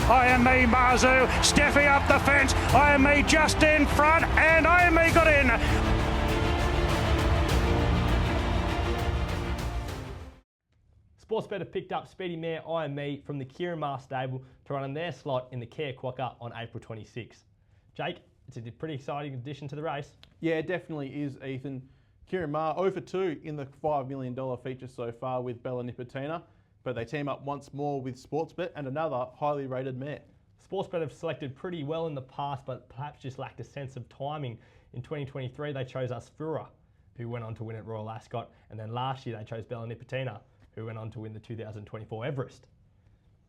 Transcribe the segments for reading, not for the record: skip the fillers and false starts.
I am me, Marzu. Steffi up the fence. I am me just in front, and I am me got in. Sportsbet have picked up Speedy Mare I Am Me from the Ciaron Maher stable to run in their slot in the Kia Quokka on April 26. Jake, it's a pretty exciting addition to the race. Yeah, it definitely is, Ethan. Ciaron Maher 0 for 2 in the $5 million feature so far with Bella Nipotina, but they team up once more with Sportsbet and another highly rated mare. Sportsbet have selected pretty well in the past, but perhaps just lacked a sense of timing. In 2023, they chose Asfura, who went on to win at Royal Ascot, and then last year they chose Bella Nipotina, who went on to win the 2024 Everest.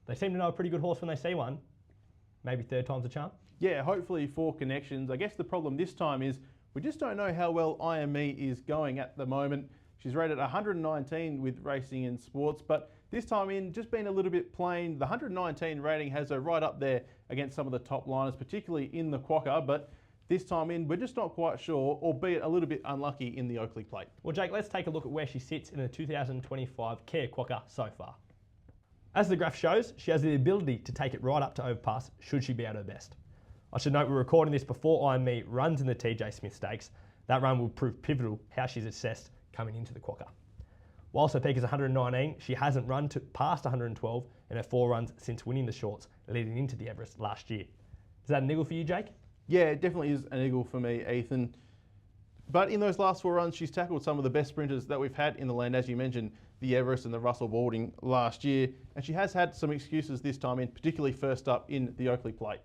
They seem to know a pretty good horse when they see one. Maybe third time's a charm? Yeah, hopefully 4 connections. I guess the problem this time is we just don't know how well I Am Me is going at the moment. She's rated 119 with Racing and Sports, but this time in, just been a little bit plain. The 119 rating has her right up there against some of the top liners, particularly in the Quokka, but this time in, we're just not quite sure, albeit a little bit unlucky in the Oakley Plate. Well, Jake, let's take a look at where she sits in the 2025 Kia Quokka so far. As the graph shows, she has the ability to take it right up to overpass should she be at her best. I should note we're recording this before I Am Me runs in the TJ Smith Stakes. That run will prove pivotal how she's assessed coming into the Quokka. Whilst her peak is 119, she hasn't run past 112 in her 4 runs since winning the shorts leading into the Everest last year. Is that a niggle for you, Jake? Yeah, it definitely is an eagle for me, Ethan. But in those last 4 runs, she's tackled some of the best sprinters that we've had in the land, as you mentioned, the Everest and the Russell Balding last year. And she has had some excuses this time in, particularly first up in the Oakley Plate.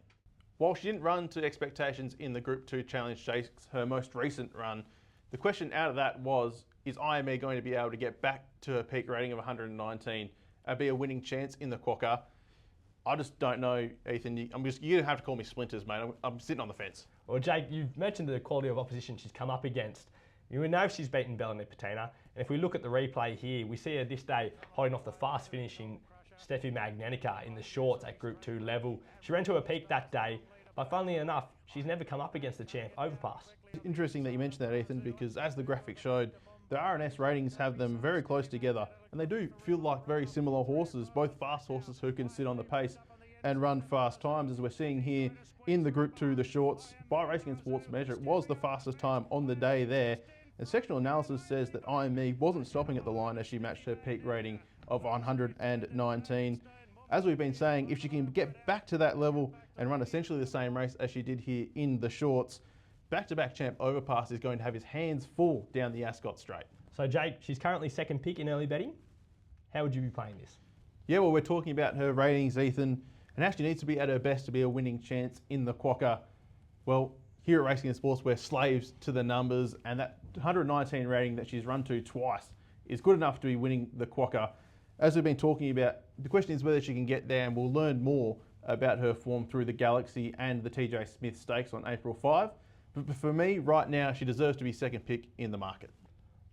While she didn't run to expectations in the Group 2 Challenge Stakes, her most recent run, the question out of that was, is I Am Me going to be able to get back to her peak rating of 119 and be a winning chance in the Quokka? I just don't know, Ethan. You're going to have to call me splinters, mate. I'm sitting on the fence. Well, Jake, you've mentioned the quality of opposition she's come up against. You know she's beaten Bella Nipotina, and if we look at the replay here, we see her this day holding off the fast finishing Steffi Magnanica in the shorts at Group 2 level. She ran to her peak that day, but funnily enough, she's never come up against the champ overpass. It's interesting that you mentioned that, Ethan, because as the graphic showed, the RNS ratings have them very close together, and they do feel like very similar horses, both fast horses who can sit on the pace and run fast times, as we're seeing here in the Group 2, the shorts. By Racing and Sports measure, it was the fastest time on the day there, and sectional analysis says that I Am Me wasn't stopping at the line as she matched her peak rating of 119. As we've been saying, if she can get back to that level and run essentially the same race as she did here in the shorts, back-to-back champ Overpass is going to have his hands full down the Ascot Straight. So Jake, she's currently second pick in early betting. How would you be playing this? Yeah, well, we're talking about her ratings, Ethan, and how she needs to be at her best to be a winning chance in the Quokka. Well, here at Racing and Sports, we're slaves to the numbers, and that 119 rating that she's run to twice is good enough to be winning the Quokka. As we've been talking about, the question is whether she can get there, and we'll learn more about her form through the Galaxy and the TJ Smith Stakes on April 5. But for me, right now, she deserves to be second pick in the market.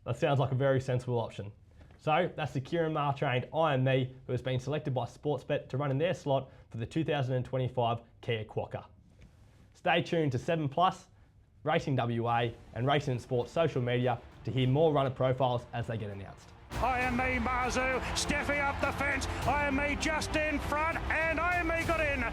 That sounds like a very sensible option. So that's the Ciaron Maher trained I Am Me, who has been selected by Sportsbet to run in their slot for the 2025 Kia Quokka. Stay tuned to 7 Plus, Racing WA and Racing and Sports social media to hear more runner profiles as they get announced. I am me, Marzu. Steffi up the fence. I am me just in front, and I am me got in.